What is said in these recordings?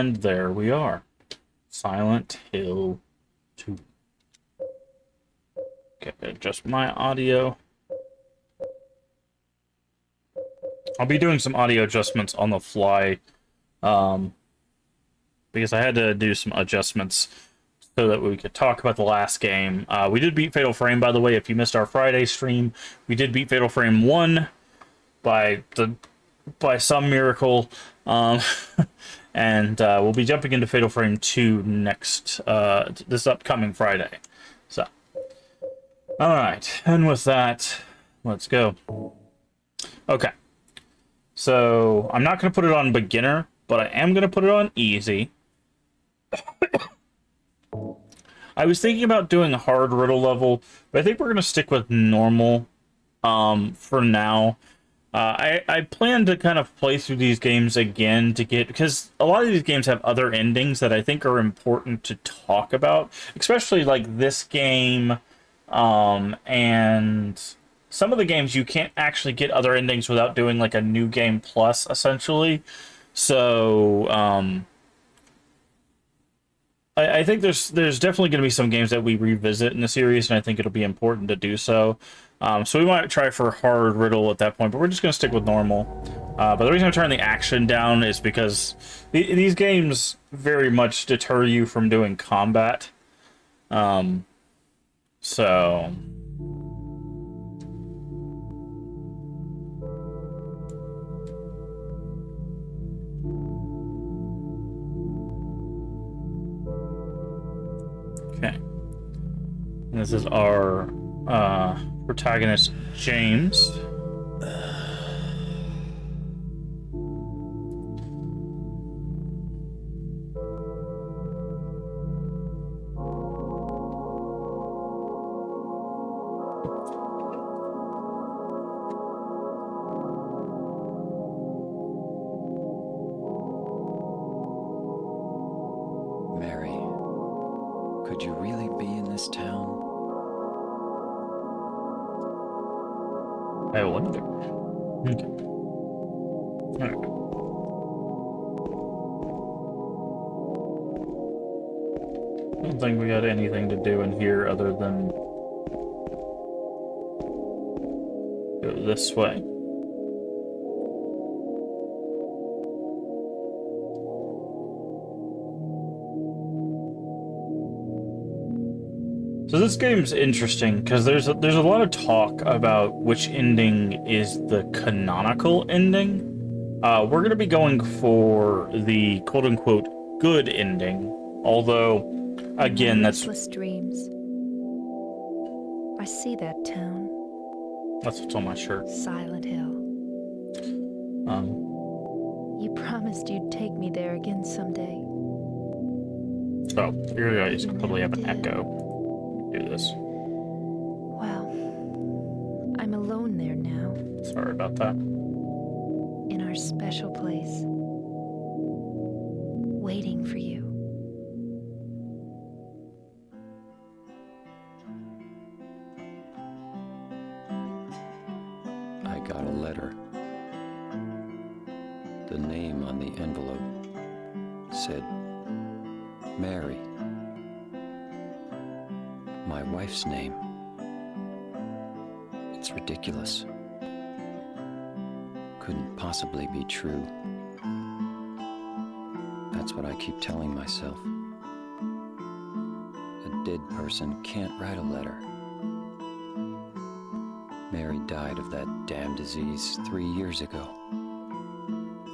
And there we are. Silent Hill 2. Okay, adjust my audio. I'll be doing some audio adjustments on the fly, because I had to do some adjustments so that we could talk about the last game. We did beat Fatal Frame, by the way. If you missed our Friday stream, we did beat Fatal Frame 1 by some miracle. And we'll be jumping into Fatal Frame 2 this upcoming Friday. So, alright, and with that, let's go. Okay, so I'm not going to put it on beginner, but I am going to put it on easy. I was thinking about doing a hard riddle level, but I think we're going to stick with normal for now. I plan to kind of play through these games again because a lot of these games have other endings that I think are important to talk about, especially like this game, and some of the games you can't actually get other endings without doing like a new game plus, essentially. So, I think there's definitely going to be some games that we revisit in the series, and I think it'll be important to do so. So we might try for hard riddle at that point, but we're just going to stick with normal. But the reason I turn the action down is because these games very much deter you from doing combat. So... Okay. And this is our protagonist, James. Mary, could you really be in this town? I wonder. Okay. Alright. I don't think we got anything to do in here other than go this way. So this game's interesting because there's a lot of talk about which ending is the canonical ending. We're going to be going for the quote-unquote good ending, although, again, that's dreams. I see that town. That's what's on my shirt. Silent Hill. You promised you'd take me there again someday. Oh, here guys probably have an echo. Do this. Well, I'm alone there now. Sorry about that. In our special place. Waiting for you. I got a letter. The name on the envelope said Mary. My wife's name. It's ridiculous. Couldn't possibly be true. That's what I keep telling myself. A dead person can't write a letter. Mary died of that damn disease 3 years ago.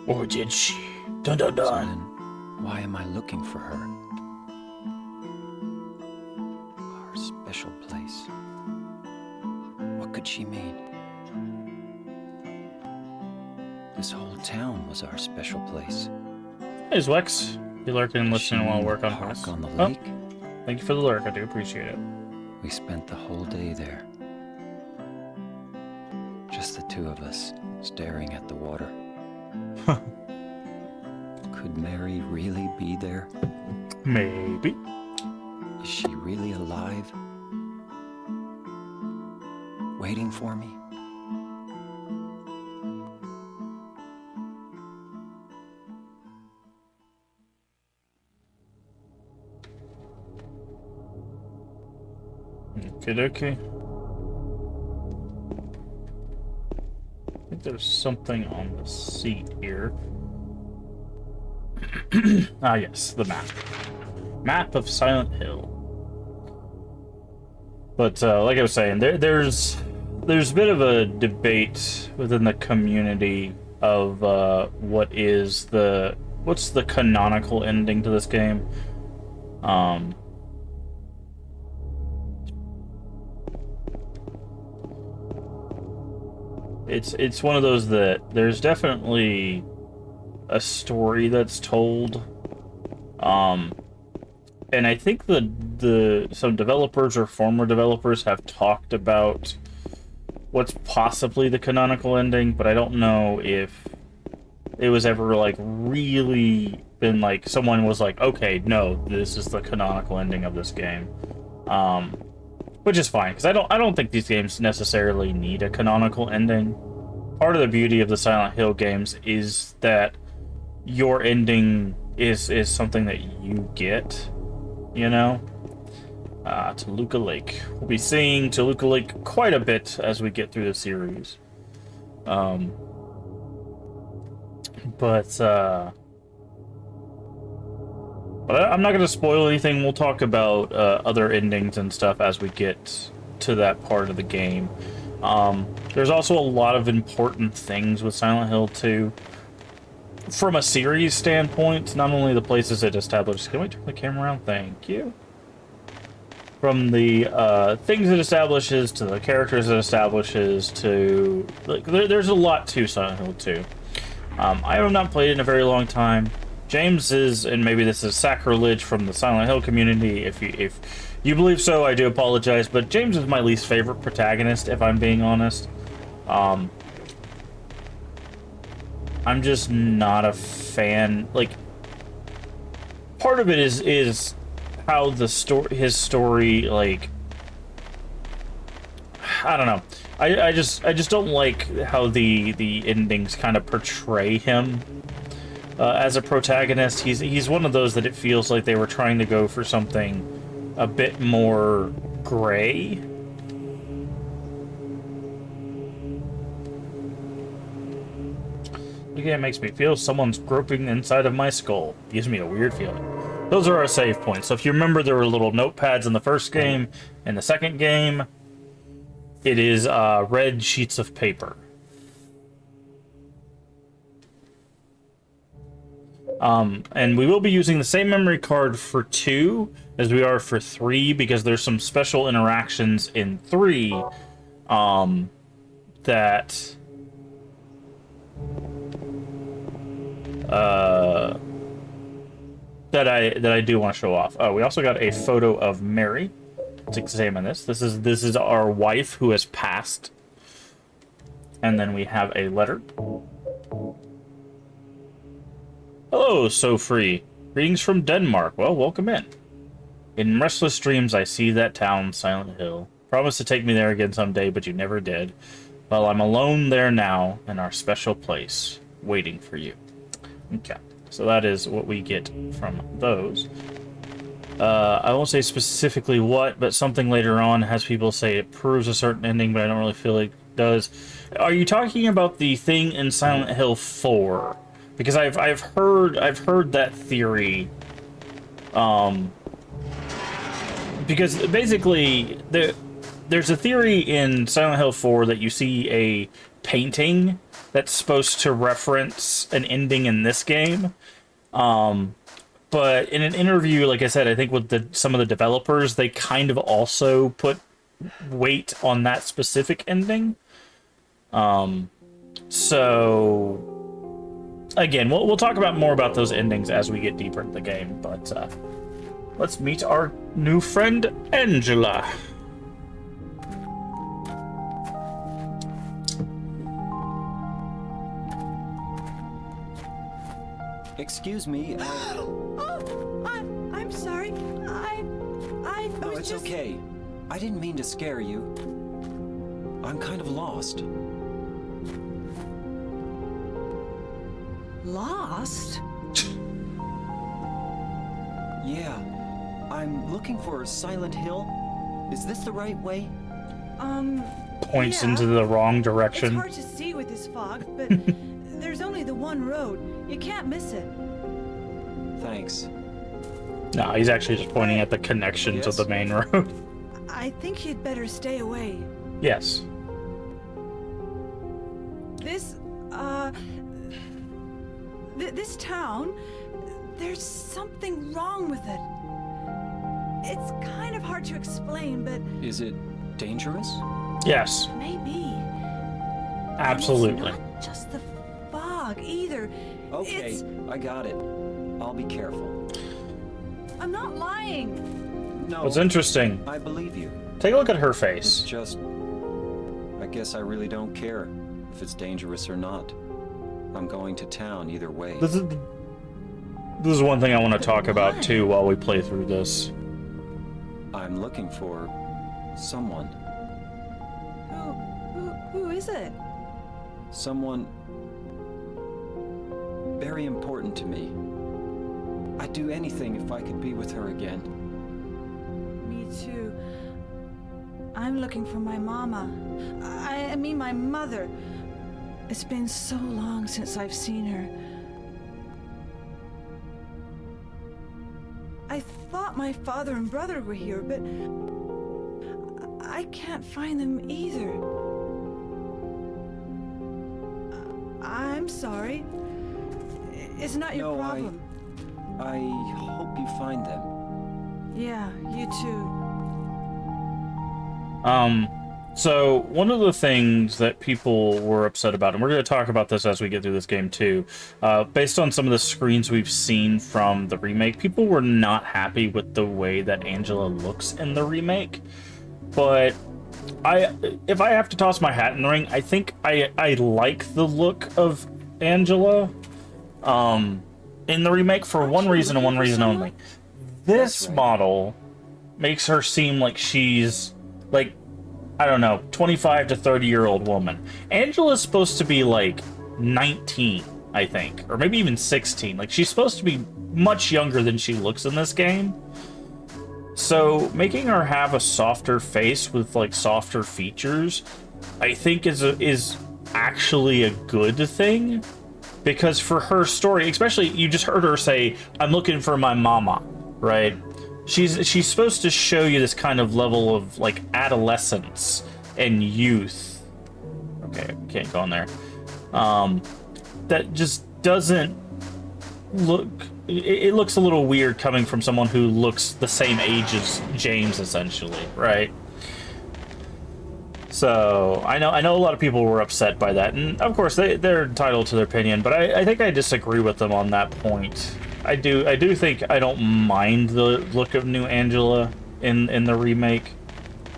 Or did she? Dun dun So dun. then, why am I looking for her? Our special place. What could she mean? This whole town was our special place. Hey, Zwex. You lurking and Does she listening while I mean work the on park this. on the Oh, lake? thank you for the lurk. I do appreciate it. We spent the whole day there. Just the two of us, staring at the water. Could Mary really be there? Maybe. Is she really alive? Waiting for me? Okay. I think there's something on the seat here. Ah, yes, the map. Map of Silent Hill. But like I was saying, there's a bit of a debate within the community of what's the canonical ending to this game. It's one of those that there's definitely a story that's told. And I think some developers or former developers have talked about what's possibly the canonical ending, but I don't know if it was ever like really been like someone was like, okay, no, this is the canonical ending of this game. Which is fine, because I don't think these games necessarily need a canonical ending. Part of the beauty of the Silent Hill games is that your ending is something that you get, you know? Toluca Lake. We'll be seeing Toluca Lake quite a bit as we get through the series. But I'm not going to spoil anything. We'll talk about other endings and stuff as we get to that part of the game. There's also a lot of important things with Silent Hill 2. From a series standpoint, not only the places it establishes... Can we turn the camera around? Thank you. From the things it establishes, to the characters it establishes, to... Like, there's a lot to Silent Hill 2. I have not played it in a very long time. James is, and maybe this is sacrilege from the Silent Hill community, if you believe so, I do apologize, but James is my least favorite protagonist, if I'm being honest. I'm just not a fan. Like, part of it is how his story, like, I don't know. I just don't like how the endings kind of portray him as a protagonist. He's one of those that it feels like they were trying to go for something a bit more gray. Again, it makes me feel someone's groping inside of my skull. Gives me a weird feeling. Those are our save points. So if you remember, there were little notepads in the first game. In the second game, it is red sheets of paper. And we will be using the same memory card for 2 as we are for 3, because there's some special interactions in 3 that I do want to show off. Oh, we also got a photo of Mary. Let's examine this. This is our wife who has passed. And then we have a letter. Hello, so free. Greetings from Denmark. Well, welcome in. In restless dreams, I see that town, Silent Hill. Promised to take me there again someday, but you never did. Well, I'm alone there now, in our special place, waiting for you. Okay, so that is what we get from those. I won't say specifically what, but something later on has people say it proves a certain ending, but I don't really feel like it does. Are you talking about the thing in Silent Hill 4? Because I've heard that theory. Because basically there's a theory in Silent Hill 4 that you see a painting that's supposed to reference an ending in this game. But in an interview, like I said, I think with some of the developers, they kind of also put weight on that specific ending. So again, we'll talk about more about those endings as we get deeper into the game, but let's meet our new friend, Angela. Excuse me, I'm sorry. I No, was it's just... okay. I didn't mean to scare you. I'm kind of lost. Lost? Yeah. I'm looking for Silent Hill. Is this the right way? Points yeah. into the wrong It's direction. hard to see with this fog, but there's only the one road. You can't miss it. Thanks. No, he's actually just pointing at the connection to Yes? the main road. I think you'd better stay away. Yes. This, this town, there's something wrong with it. It's kind of hard to explain, but Is it dangerous? Yes. maybe. Absolutely. And it's not just the fog either. Okay, It's... I got it. I'll be careful. I'm not lying. No, What's interesting, I believe you. take a look at her It's face. just... I guess I really don't care if it's dangerous or not. I'm going to town either way. This is one thing I want to talk about why? too while we play through this. I'm looking for someone. Who is it? Someone very important to me. I'd do anything if I could be with her again. Me too. I'm looking for my mama. I mean my mother. It's been so long since I've seen her. I thought my father and brother were here, but I can't find them either. I'm sorry. It's not your No, problem. I hope you find them. Yeah, you too. So one of the things that people were upset about, and we're going to talk about this as we get through this game too, based on some of the screens we've seen from the remake, people were not happy with the way that Angela looks in the remake. But if I have to toss my hat in the ring, I think I like the look of Angela in the remake for Aren't one you reason and one looking for reason someone? only. This That's right. model makes her seem like she's like, I don't know, 25 to 30-year-old woman. Angela's supposed to be like 19, I think, or maybe even 16. Like, she's supposed to be much younger than she looks in this game. So making her have a softer face with like softer features, I think is actually a good thing, because for her story, especially, you just heard her say, "I'm looking for my mama," right? She's supposed to show you this kind of level of like adolescence and youth. Okay, I can't go in there. That just doesn't look. It looks a little weird coming from someone who looks the same age as James, essentially, right? So I know a lot of people were upset by that, and of course they're entitled to their opinion. But I think I disagree with them on that point. I do think I don't mind the look of new Angela in the remake,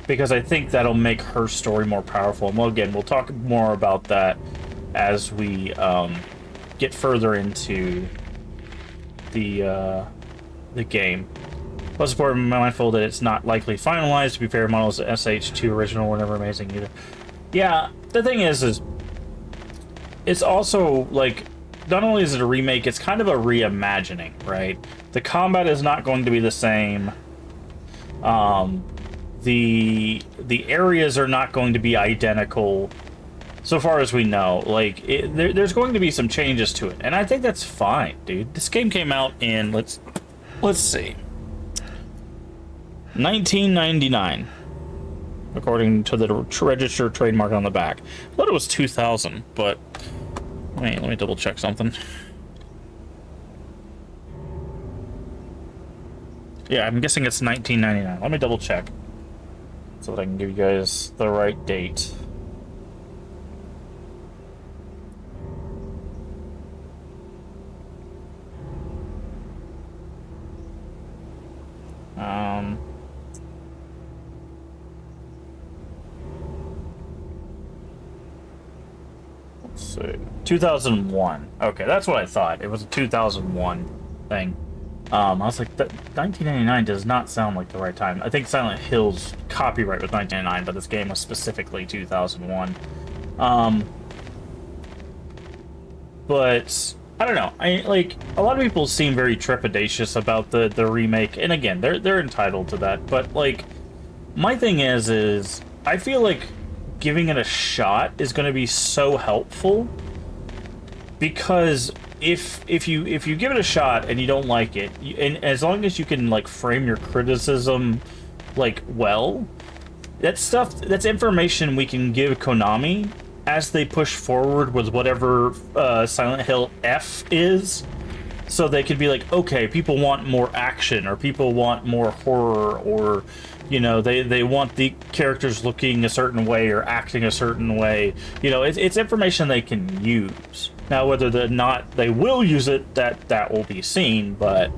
because I think that'll make her story more powerful. And well, again, we'll talk more about that as we get further into the game. Plus, we're mindful that it's not likely finalized. To be fair, models SH2 original were never amazing either. Yeah, the thing is it's also like, not only is it a remake, it's kind of a reimagining, right? The combat is not going to be the same. The areas are not going to be identical, so far as we know. Like, there's going to be some changes to it, and I think that's fine, dude. This game came out in let's see, 1999, according to the registered trademark on the back. I thought it was 2000, but let me double check something. Yeah, I'm guessing it's 1999. Let me double check so that I can give you guys the right date. Let's see. 2001. Okay, that's what I thought. It was a 2001 thing. I was like, 1999 does not sound like the right time. I think Silent Hill's copyright was 1999, but this game was specifically 2001. But I don't know. Like, a lot of people seem very trepidatious about the remake, and again, they're entitled to that. But like, My thing is I feel like giving it a shot is going to be so helpful, because if you give it a shot and you don't like it, and as long as you can like frame your criticism like well, that's information we can give Konami as they push forward with whatever Silent Hill F is. So they could be like, okay, people want more action, or people want more horror, or, you know, they want the characters looking a certain way or acting a certain way. You know, it's information they can use. Now, whether or not they will use it, that will be seen. But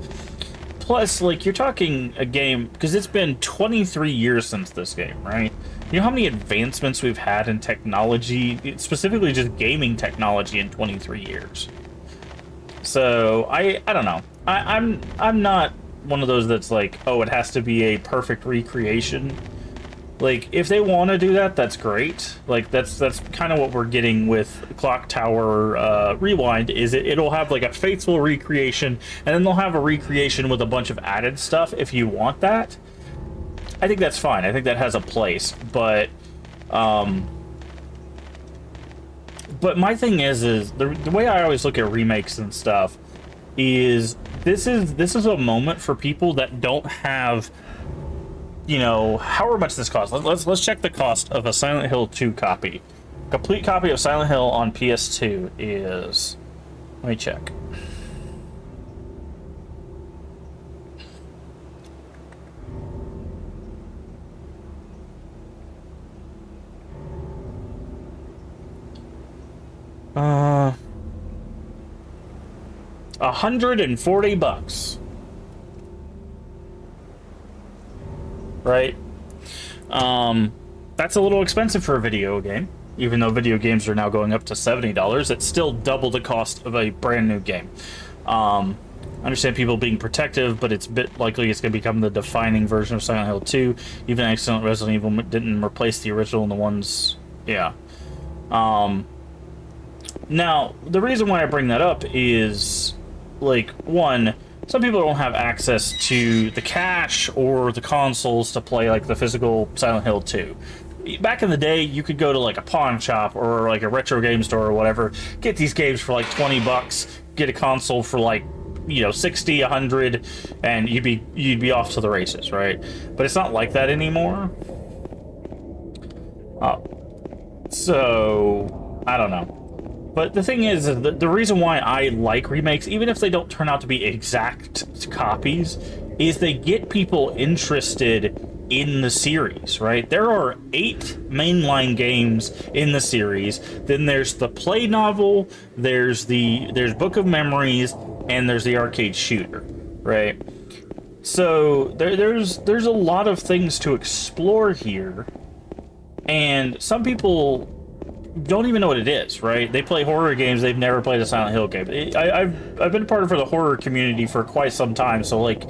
plus, like, you're talking a game, because it's been 23 years since this game, right? You know how many advancements we've had in technology, specifically just gaming technology, in 23 years. So I don't know. I'm not one of those that's like, oh, it has to be a perfect recreation. Like, if they want to do that, that's great. Like, that's kind of what we're getting with Clock Tower Rewind. Is it'll have like a faithful recreation, and then they'll have a recreation with a bunch of added stuff if you want that. I think that's fine. I think that has a place, but my thing is the way I always look at remakes and stuff is this is a moment for people that don't have, you know, however much this costs. Let's check the cost of a Silent Hill 2 copy. Complete copy of Silent Hill on PS2 is, let me check. $140, right? That's a little expensive for a video game. Even though video games are now going up to $70, it's still double the cost of a brand new game. I understand people being protective, but it's a bit likely it's going to become the defining version of Silent Hill 2. Even Excellent Resident Evil didn't replace the original and the ones, yeah. Now, the reason why I bring that up is, like, one, some people don't have access to the cache or the consoles to play, like, the physical Silent Hill 2. Back in the day, you could go to, like, a pawn shop or, like, a retro game store or whatever, get these games for, like, $20, get a console for, like, you know, 60, 100, and you'd be off to the races, right? But it's not like that anymore. So, I don't know. But the thing is, the reason why I like remakes, even if they don't turn out to be exact copies, is they get people interested in the series, right? There are 8 mainline games in the series. Then there's the play novel, there's Book of Memories, and there's the arcade shooter, right? So there's a lot of things to explore here, and some people don't even know what it is, right? They play horror games, they've never played a Silent Hill game. I've been part of the horror community for quite some time, so like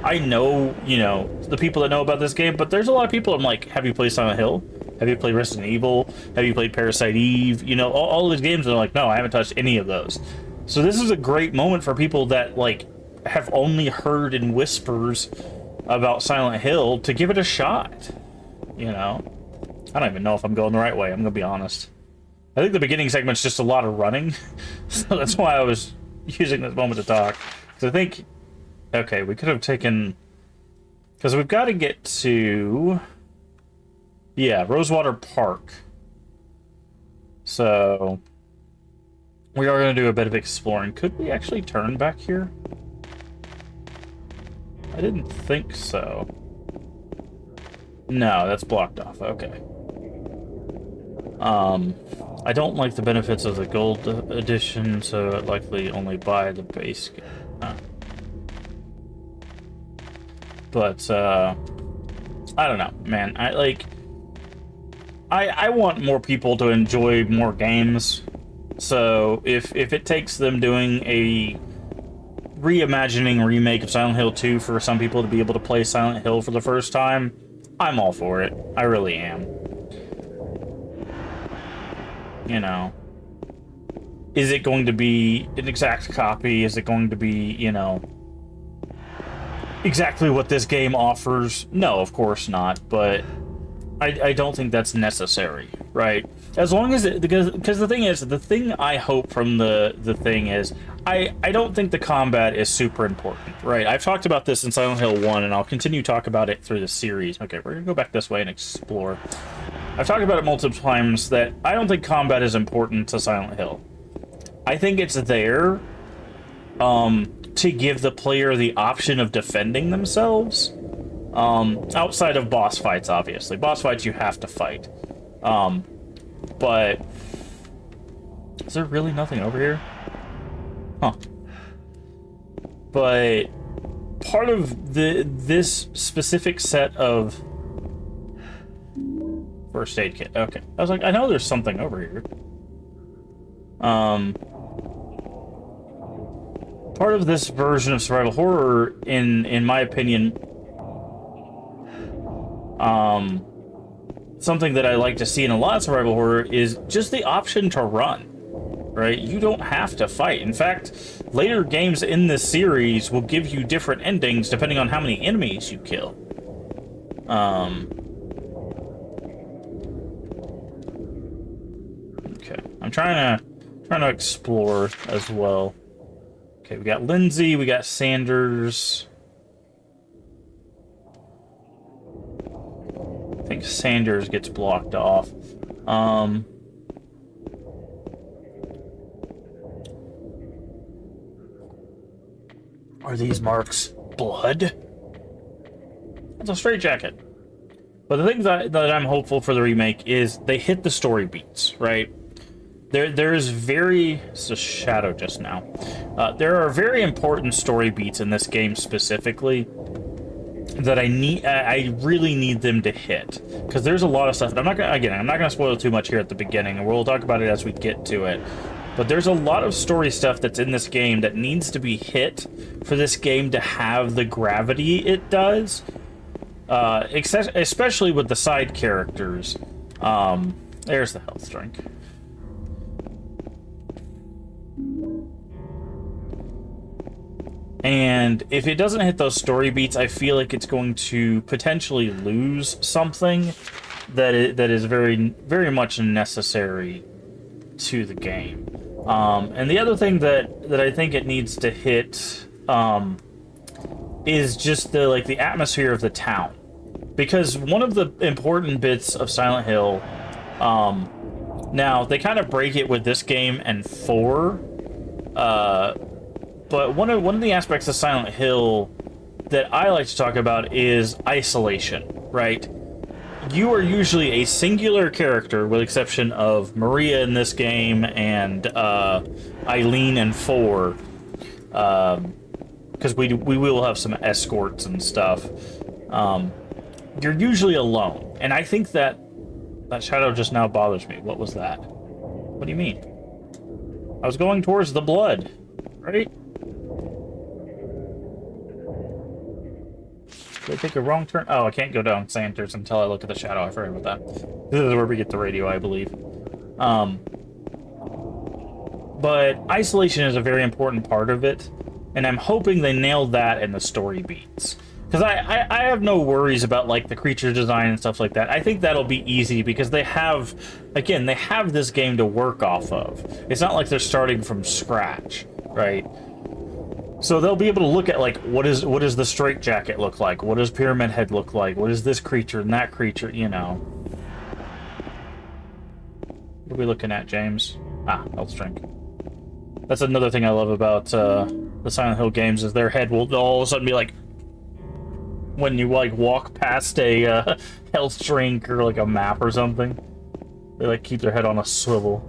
I know, you know, the people that know about this game, but there's a lot of people I'm like, have you played Silent Hill? Have you played Resident Evil? Have you played Parasite Eve? You know, all these games, are like, no, I haven't touched any of those. So this is a great moment for people that like have only heard in whispers about Silent Hill to give it a shot. You know, I don't even know if I'm going the right way, I'm gonna be honest. I think the beginning segment's just a lot of running, so that's why I was using this moment to talk. Because I think, okay, we could have taken, because we've got to get to, yeah, Rosewater Park. So we are going to do a bit of exploring. Could we actually turn back here? I didn't think so. No, that's blocked off. Okay. I don't like the benefits of the gold edition, so I'd likely only buy the base game. But, I don't know, man. I want more people to enjoy more games. So, if it takes them doing a reimagining remake of Silent Hill 2 for some people to be able to play Silent Hill for the first time, I'm all for it. I really am. You know, is it going to be an exact copy? Is it going to be, you know, exactly what this game offers. No, of course not, but I don't think that's necessary, right? As long as it, because the thing is, the thing I hope from the thing is, I don't think the combat is super important, right? I've talked about this in Silent Hill 1, and I'll continue to talk about it through the series. Okay, we're gonna go back this way and explore. I've talked about it multiple times that I don't think combat is important to Silent Hill. I think it's there to give the player the option of defending themselves. Outside of boss fights, obviously. Boss fights you have to fight. But is there really nothing over here? Huh. But part of this specific set of first aid kit. Okay. I was like, I know there's something over here. Part of this version of survival horror, in my opinion, something that I like to see in a lot of survival horror is just the option to run, right? You don't have to fight. In fact, later games in this series will give you different endings depending on how many enemies you kill. Okay, I'm trying to explore as well. Okay, we got Lindsay, we got Sanders. I think Sanders gets blocked off. Are these marks blood? It's a straitjacket. But the thing that I'm hopeful for the remake is they hit the story beats, right? There's it's a shadow just now. There are very important story beats in this game specifically that I really need them to hit, because there's a lot of stuff. And I'm not gonna spoil too much here at the beginning, and we'll talk about it as we get to it. But there's a lot of story stuff that's in this game that needs to be hit for this game to have the gravity it does. Especially with the side characters. There's the health drink. And if it doesn't hit those story beats, I feel like it's going to potentially lose something that is very, very much necessary to the game. And the other thing that I think it needs to hit is just the atmosphere of the town. Because one of the important bits of Silent Hill, now they kind of break it with this game and 4, but one of the aspects of Silent Hill that I like to talk about is isolation, right? You are usually a singular character, with the exception of Maria in this game and Eileen in 4, because we will have some escorts and stuff. You're usually alone, and I think that shadow just now bothers me. What was that? What do you mean? I was going towards the blood, right? Did I take a wrong turn? Oh, I can't go down Sanders until I look at the shadow. I forgot about that. This is where we get the radio, I believe. But isolation is a very important part of it, and I'm hoping they nailed that in the story beats. Because I have no worries about, like, the creature design and stuff like that. I think that'll be easy because they have this game to work off of. It's not like they're starting from scratch, right? So they'll be able to look at, like, what does the straitjacket look like? What does Pyramid Head look like? What is this creature and that creature, you know? What are we looking at, James? Ah, health drink. That's another thing I love about the Silent Hill games is their head will all of a sudden be like, when you, like, walk past a health drink or, like, a map or something, they, like, keep their head on a swivel.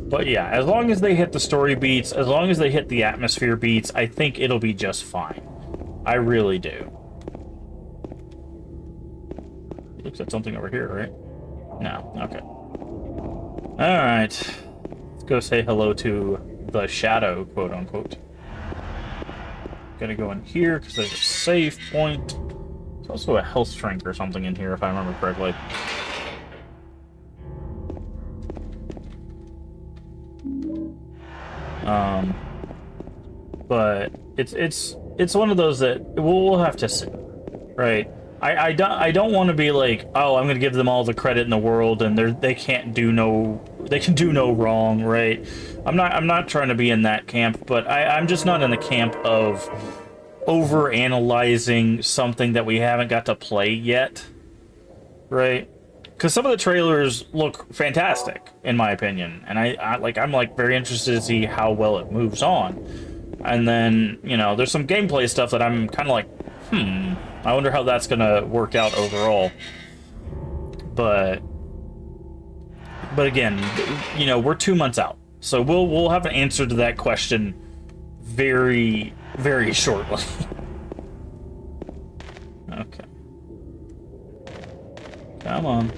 But yeah, as long as they hit the story beats, as long as they hit the atmosphere beats, I think it'll be just fine. I really do. Looks like something over here, right? No, okay. Alright. Let's go say hello to the shadow, quote unquote. Gotta go in here because there's a save point. There's also a health shrink or something in here if I remember correctly. But it's one of those that we'll have to see, right? I don't want to be like, oh, I'm gonna give them all the credit in the world and they can do no wrong, right? I'm not trying to be in that camp, but I'm just not in the camp of over analyzing something that we haven't got to play yet, right? Because some of the trailers look fantastic, in my opinion, and I'm very interested to see how well it moves on. And then, you know, there's some gameplay stuff that I'm kind of like, I wonder how that's gonna work out overall. But again, you know, we're 2 months out, so we'll have an answer to that question very, very shortly. Okay. Come on.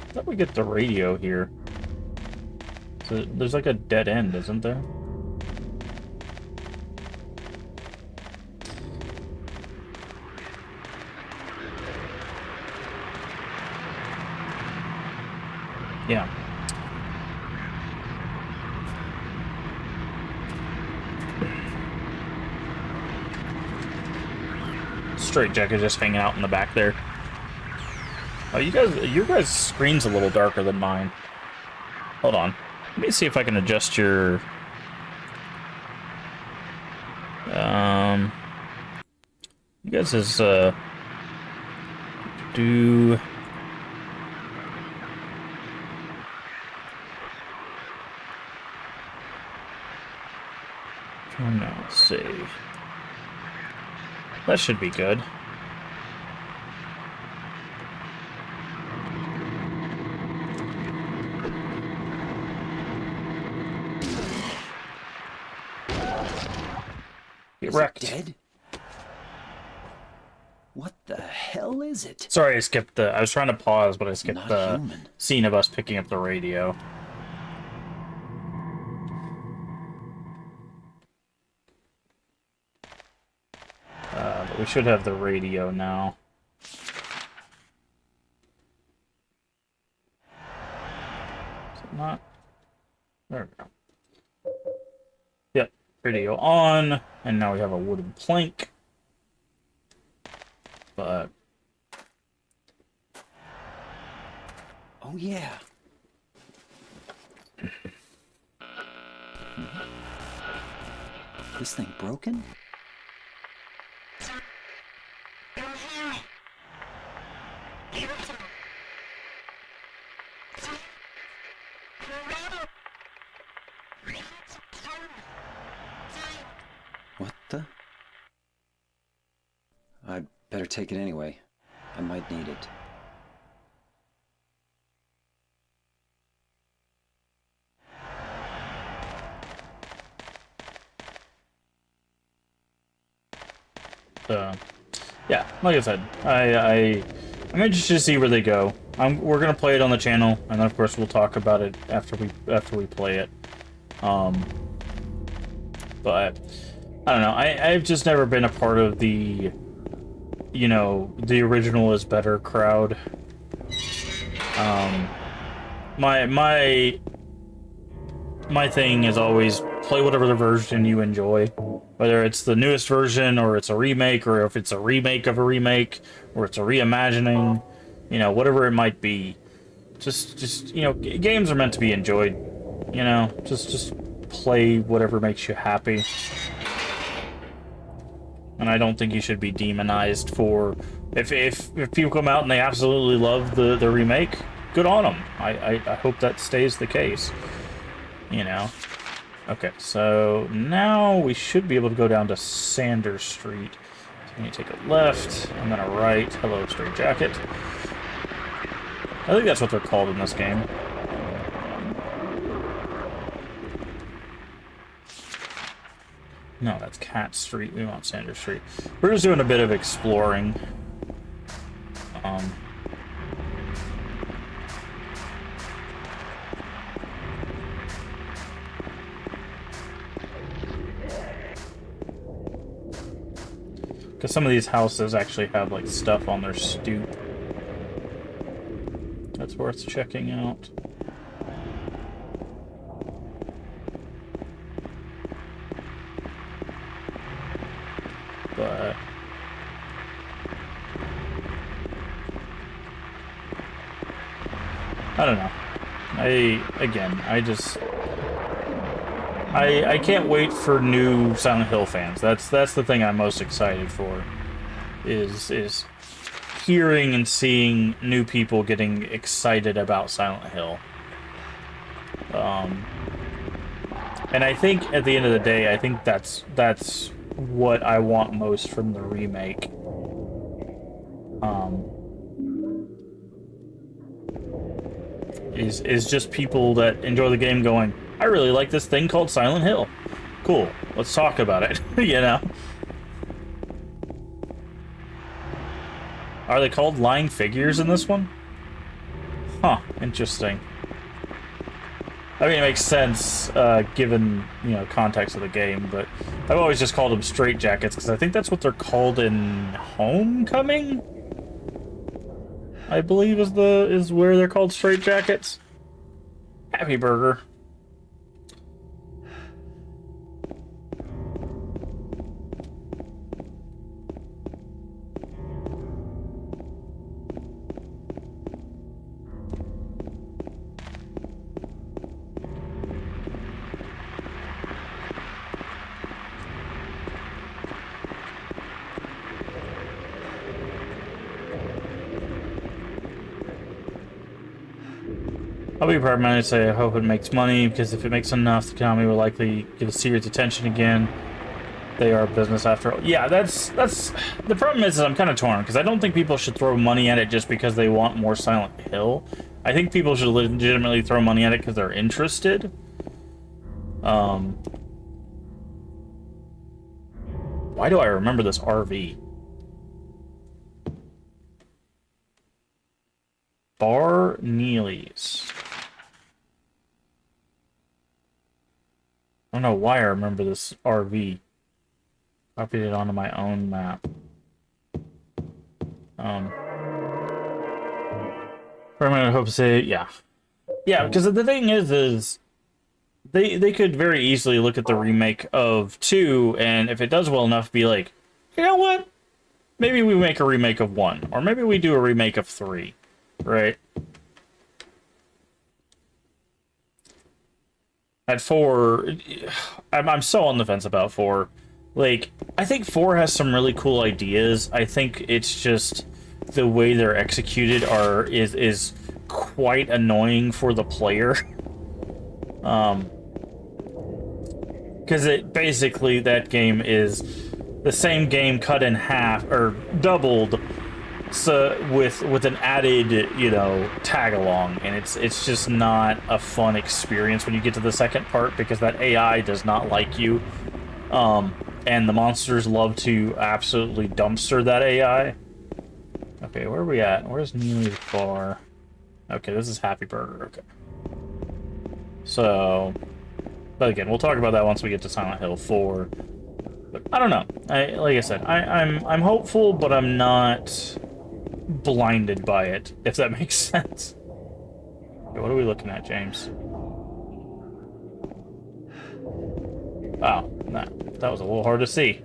I thought we get the radio here. So there's like a dead end, isn't there? Yeah. Straight Jacket just hanging out in the back there. Oh, your guys' screen's a little darker than mine. Hold on. Let me see if I can adjust your... You guys is, do... Now, save. That should be good. Get wrecked. Dead? What the hell is it? Sorry, I skipped the... I was trying to pause, but I skipped Not the human. scene of us picking up the radio. But we should have the radio now. Is it not? There we go. Yep, radio on, and now we have a wooden plank. But... Oh, yeah. This thing broken? What the? I'd better take it anyway. I might need it. Yeah, like I said, I'm interested to see where they go. We're gonna play it on the channel, and then of course we'll talk about it after we play it. But I don't know. I've just never been a part of the, you know, the original is better crowd. My thing is always play whatever the version you enjoy, whether it's the newest version or it's a remake, or if it's a remake of a remake, or it's a reimagining, you know, whatever it might be. Just you know, games are meant to be enjoyed. You know, just play whatever makes you happy. And I don't think you should be demonized for if people come out and they absolutely love the remake. Good on them. I hope that stays the case. You know. Okay, so now we should be able to go down to Sanders Street. So you need to take a left and then a right. Hello, Straight Jacket. I think that's what they're called in this game. No, that's Cat Street. We want Sanders Street. We're just doing a bit of exploring. Because some of these houses actually have, like, stuff on their stoop. That's worth checking out. But I don't know. I can't wait for new Silent Hill fans. That's the thing I'm most excited for. Is hearing and seeing new people getting excited about Silent Hill. And I think at the end of the day, I think that's what I want most from the remake. Is just people that enjoy the game going, I really like this thing called Silent Hill. Cool, let's talk about it, you know? Are they called lying figures in this one? Huh, interesting. I mean, it makes sense, given, you know, context of the game, but I've always just called them straitjackets, because I think that's what they're called in Homecoming? I believe is where they're called straitjackets. Happy Burger. I'll be primarily say I hope it makes money, because if it makes enough, the company will likely give it serious attention again. They are a business after all. Yeah, that's the problem is I'm kind of torn, because I don't think people should throw money at it just because they want more Silent Hill. I think people should legitimately throw money at it because they're interested. Why do I remember this RV? Bar Neely's. I don't know why I remember this RV. Copied it onto my own map. I hope to say, yeah. Yeah, because the thing is they could very easily look at the remake of 2, and if it does well enough, be like, you know what? Maybe we make a remake of 1, or maybe we do a remake of 3, right? At 4, I'm so on the fence about 4. Like, I think 4 has some really cool ideas. I think it's just the way they're executed is quite annoying for the player. Because it basically, that game is the same game cut in half or doubled, so with an added, you know, tag along, and it's just not a fun experience when you get to the second part, because that AI does not like you, and the monsters love to absolutely dumpster that AI. Okay, where are we at? Where's Neely's bar? Okay, this is Happy Burger. Okay, so, but again, we'll talk about that once we get to Silent Hill 4. But I don't know. Like I said, I'm hopeful, but I'm not blinded by it, if that makes sense. Okay, what are we looking at, James? Wow, that was a little hard to see.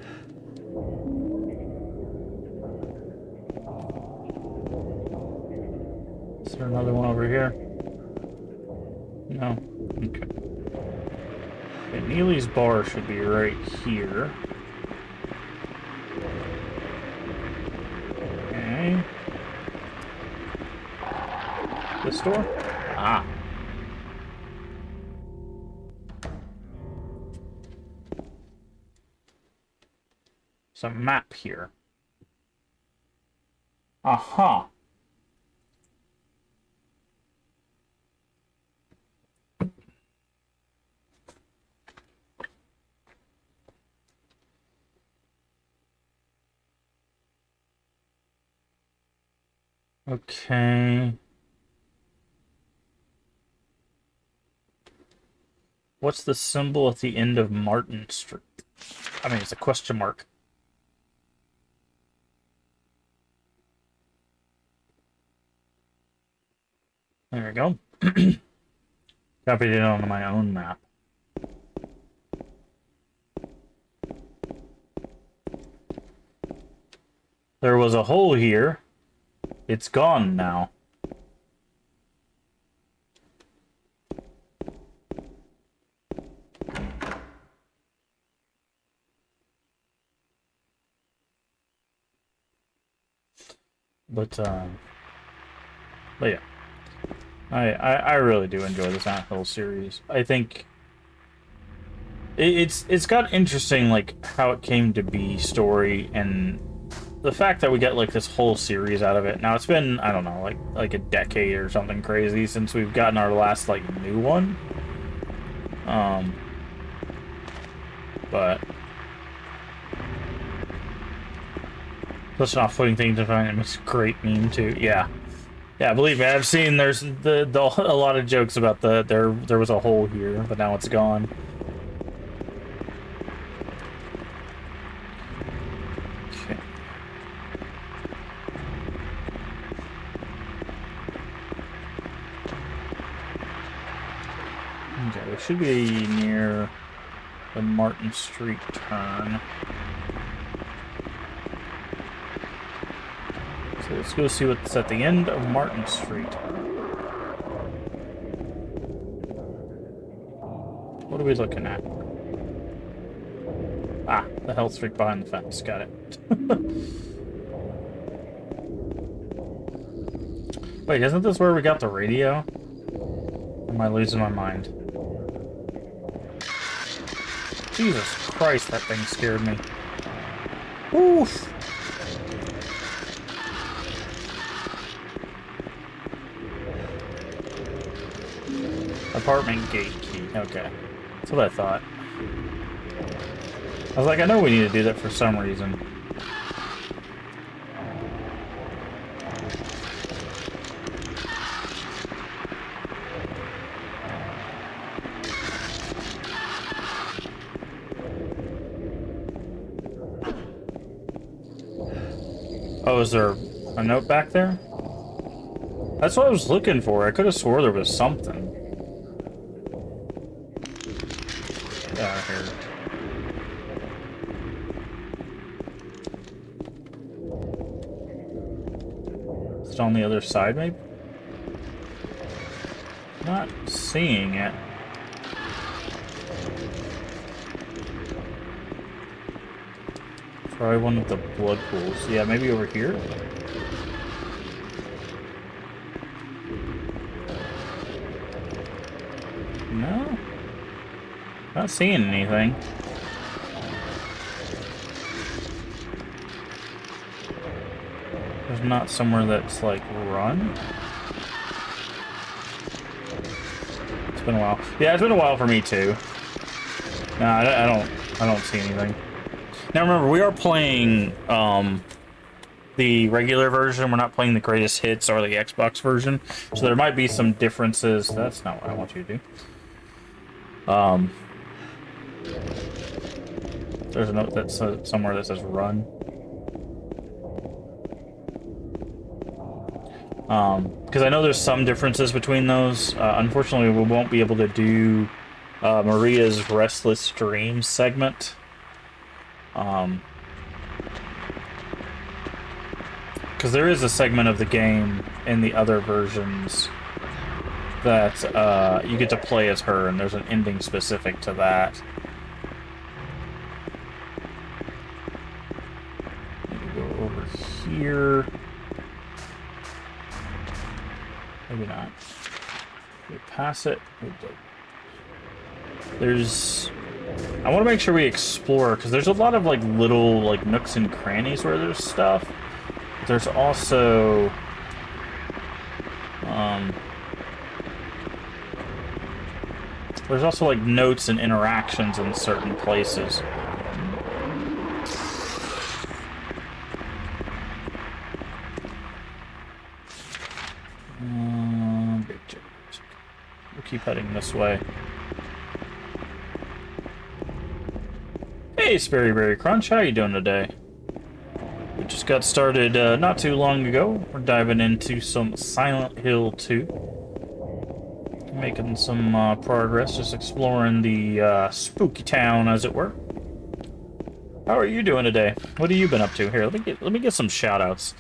Is there another one over here? No? Okay. Okay, Neely's bar should be right here. Okay. This door? Ah. There's a map here. Aha. Okay. What's the symbol at the end of Martin Street? I mean, it's a question mark. There we go. Copied it on my own map. There was a hole here. It's gone now. But yeah, I really do enjoy the Silent Hill series. I think it's got interesting, like, how it came to be story, and the fact that we get like this whole series out of it. Now it's been, I don't know, like a decade or something crazy since we've gotten our last like new one. But let's not putting things in front of him. It's a great meme too. Yeah. Yeah, believe me, I've seen there's a lot of jokes about there was a hole here, but now it's gone. Okay. Okay, we should be near the Martin Street turn. So let's go see what's at the end of Martin Street. What are we looking at? Ah, the health streak behind the fence. Got it. Wait, isn't this where we got the radio? Or am I losing my mind? Jesus Christ, that thing scared me. Oof! Apartment gate key. Okay. That's what I thought. I was like, I know we need to do that for some reason. Oh, is there a note back there? That's what I was looking for. I could have swore there was something. Get out of here. Is it on the other side, maybe? Not seeing it. Probably one of the blood pools. Yeah, maybe over here? No? Not seeing anything. There's not somewhere that's like run. It's been a while. Yeah, it's been a while for me too. No, I don't see anything. Now remember, we are playing the regular version. We're not playing the greatest hits or the Xbox version, so there might be some differences. That's not what I want you to do. There's a note that says somewhere that says run. Because I know there's some differences between those. Unfortunately, we won't be able to do Maria's Restless Dreams segment. Because there is a segment of the game in the other versions that you get to play as her, and there's an ending specific to that. Maybe go over here. Maybe not. We pass it. There's... I want to make sure we explore, because there's a lot of like little like nooks and crannies where there's stuff. But there's also like notes and interactions in certain places. We'll keep heading this way. Hey, Sperry Berry Crunch, how you doing today? We just got started not too long ago. We're diving into some Silent Hill 2. Making some progress, just exploring the spooky town, as it were. How are you doing today? What have you been up to? Here, let me get some shoutouts.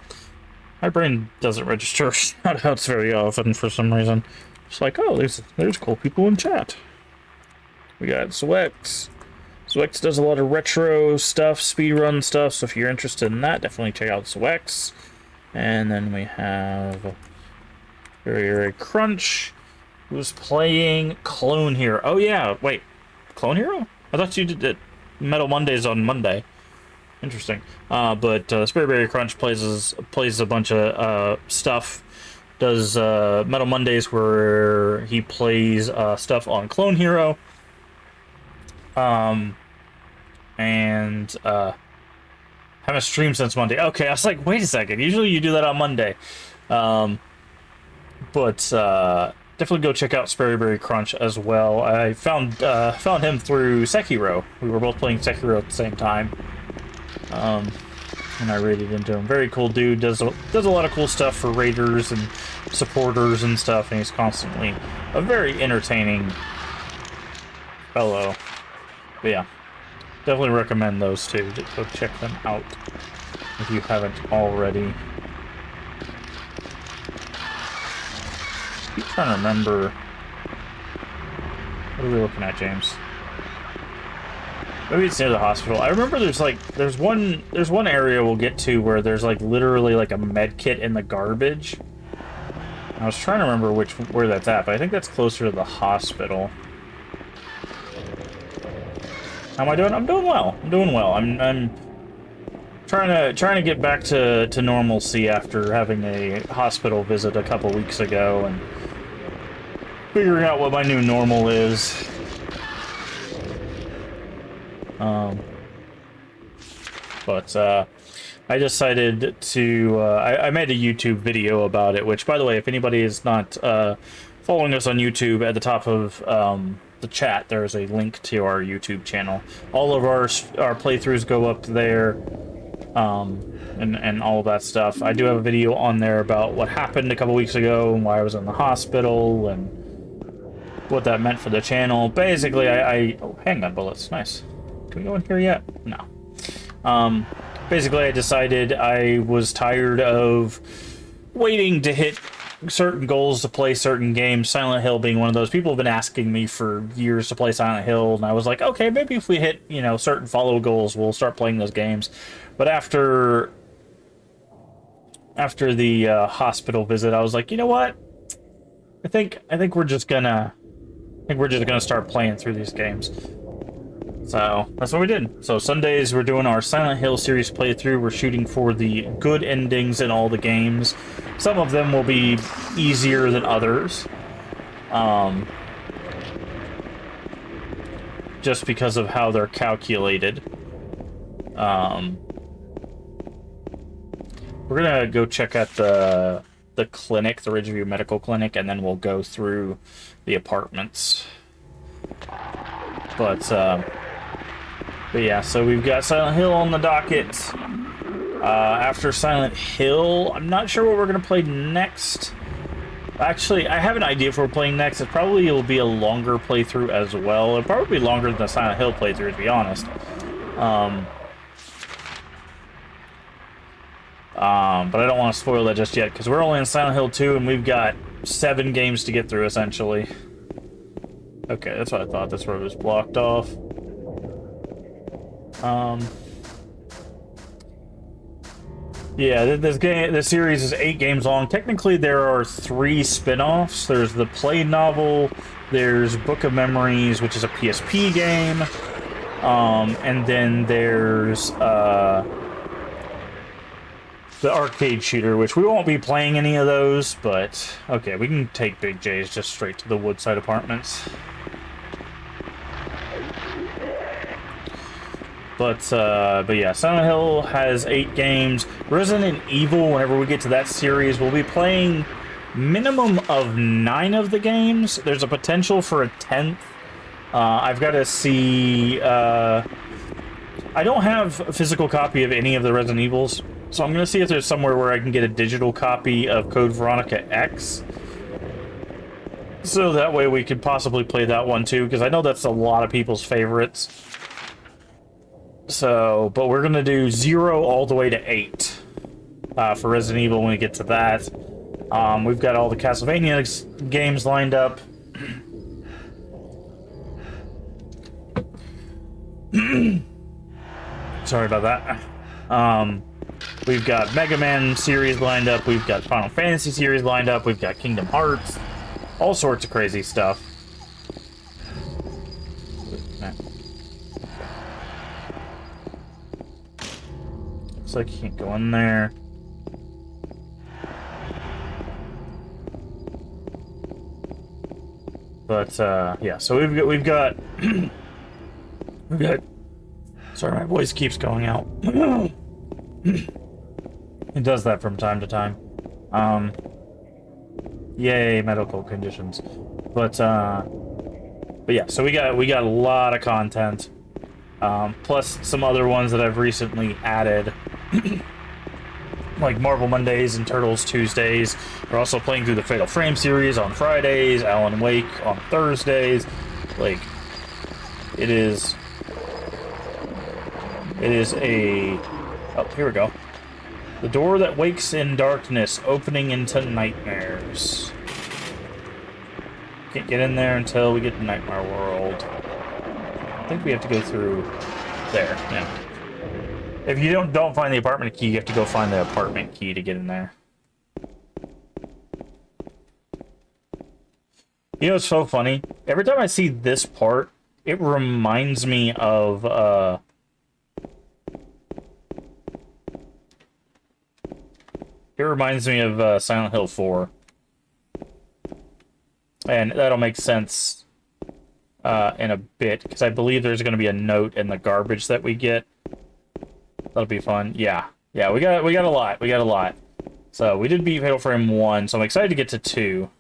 My brain doesn't register shoutouts very often for some reason. It's like, oh, there's cool people in chat. We got Zwex. Zwex does a lot of retro stuff, speedrun stuff, so if you're interested in that, definitely check out Zwex. And then we have Very Crunch, who's playing Clone Hero. Oh yeah, wait, Clone Hero? I thought you did it. Metal Mondays on Monday. Interesting. But Very Crunch plays a bunch of stuff. Does Metal Mondays where he plays stuff on Clone Hero. And haven't streamed since Monday. Okay, I was like, wait a second. Usually you do that on Monday. But definitely go check out Very Crunch as well. I found him through Sekiro. We were both playing Sekiro at the same time. And I raided into him. Very cool dude. Does a lot of cool stuff for raiders and supporters and stuff. And he's constantly a very entertaining fellow. But yeah, definitely recommend those two. Go check them out if you haven't already. I'm trying to remember. What are we looking at, James? Maybe it's near the hospital. I remember there's one area we'll get to where there's like literally like a med kit in the garbage. I was trying to remember where that's at, but I think that's closer to the hospital. How am I doing? I'm doing well. I'm trying to get back to normalcy after having a hospital visit a couple weeks ago and figuring out what my new normal is. But I decided to I made a YouTube video about it, which, by the way, if anybody is not following us on YouTube, at the top of the chat there's a link to our YouTube channel. All of our playthroughs go up there, and all of that stuff. I do have a video on there about what happened a couple weeks ago and why I was in the hospital and what that meant for the channel. Basically, oh, handgun bullets, nice. Can we go in here yet? No. Basically, I decided I was tired of waiting to hit certain goals to play certain games, Silent Hill being one of those. People have been asking me for years to play Silent Hill, and I was like, okay, maybe if we hit, certain follow goals, we'll start playing those games. But after the hospital visit, I was like, you know what? I think we're just gonna start playing through these games. So that's what we did. So Sundays we're doing our Silent Hill series playthrough. We're shooting for the good endings in all the games. Some of them will be easier than others. Just because of how they're calculated. We're gonna go check out the clinic, the Ridgeview Medical Clinic, and then we'll go through the apartments. But yeah, so we've got Silent Hill on the docket. After Silent Hill, I'm not sure what we're going to play next. Actually, I have an idea for what we're playing next. It probably will be a longer playthrough as well. It'll probably be longer than the Silent Hill playthrough, to be honest. But I don't want to spoil that just yet, because we're only in Silent Hill 2, and we've got 7 games to get through, essentially. Okay, that's what I thought. This road was blocked off. Yeah, this series is 8 games long. Technically, there are 3 spin-offs. There's the Play Novel, there's Book of Memories, which is a PSP game, and then there's the arcade shooter, which we won't be playing any of those, but okay, we can take Big J's just straight to the Woodside Apartments. But yeah, Silent Hill has 8 games. Resident Evil, whenever we get to that series, we'll be playing minimum of 9 of the games. There's a potential for a 10th. I've got to see... I don't have a physical copy of any of the Resident Evils, so I'm going to see if there's somewhere where I can get a digital copy of Code Veronica X. So that way we could possibly play that one too, because I know that's a lot of people's favorites. So, but we're gonna do 0 all the way to 8 for Resident Evil when we get to that. We've got all the Castlevania games lined up. Sorry about that. We've got Mega Man series lined up. We've got Final Fantasy series lined up. We've got Kingdom Hearts. All sorts of crazy stuff. Looks like you can't go in there. But yeah, so we've got sorry, my voice keeps going out. It does that from time to time. Yay, medical conditions. But yeah, so we got a lot of content. Plus some other ones that I've recently added. Like Marvel Mondays and Turtles Tuesdays. We're also playing through the Fatal Frame series on Fridays, Alan Wake on Thursdays. Like, it is a... Oh, here we go. The door that wakes in darkness, opening into nightmares. Can't get in there until we get to Nightmare World. I think we have to go through there, yeah. If you don't find the apartment key, you have to go find the apartment key to get in there. You know, it's so funny. Every time I see this part, it reminds me of, Silent Hill 4. And that'll make sense in a bit, because I believe there's going to be a note in the garbage that we get. That'll be fun. Yeah. Yeah, we got a lot. We got a lot. So, we did beat Fatal Frame 1, so I'm excited to get to 2.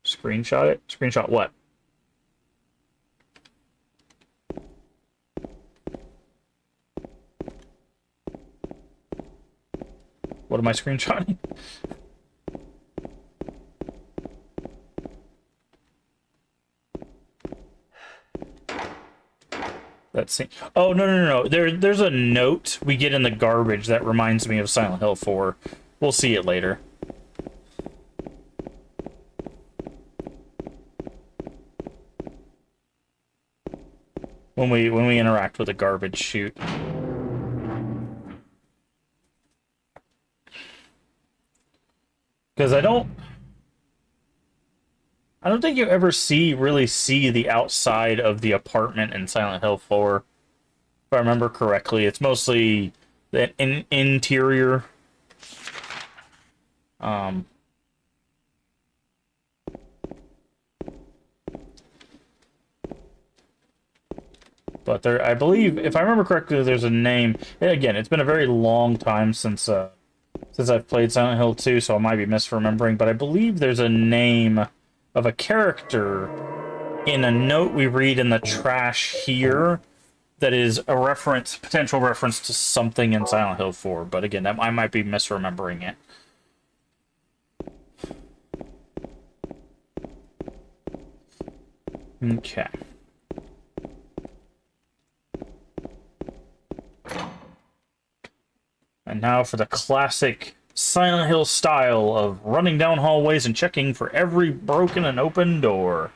Screenshot it? Screenshot what? What am I screenshotting? That scene. Oh, no. There's a note we get in the garbage that reminds me of Silent Hill 4. We'll see it later. When we interact with the garbage chute. Because I don't think you ever really see the outside of the apartment in Silent Hill 4. If I remember correctly, it's mostly the interior. But there, I believe, if I remember correctly, there's a name. Again, it's been a very long time since I've played Silent Hill 2, so I might be misremembering, but I believe there's a name of a character in a note we read in the trash here that is a reference, potential reference to something in Silent Hill 4. But again, I might be misremembering it. Okay. And now for the classic Silent Hill style of running down hallways and checking for every broken and open door.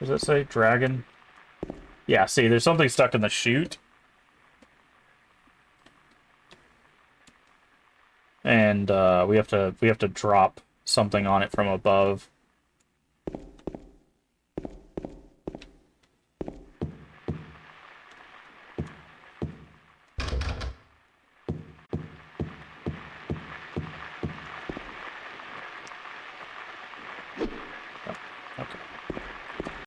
Does that say dragon? Yeah, see, there's something stuck in the chute. And we have to drop something on it from above.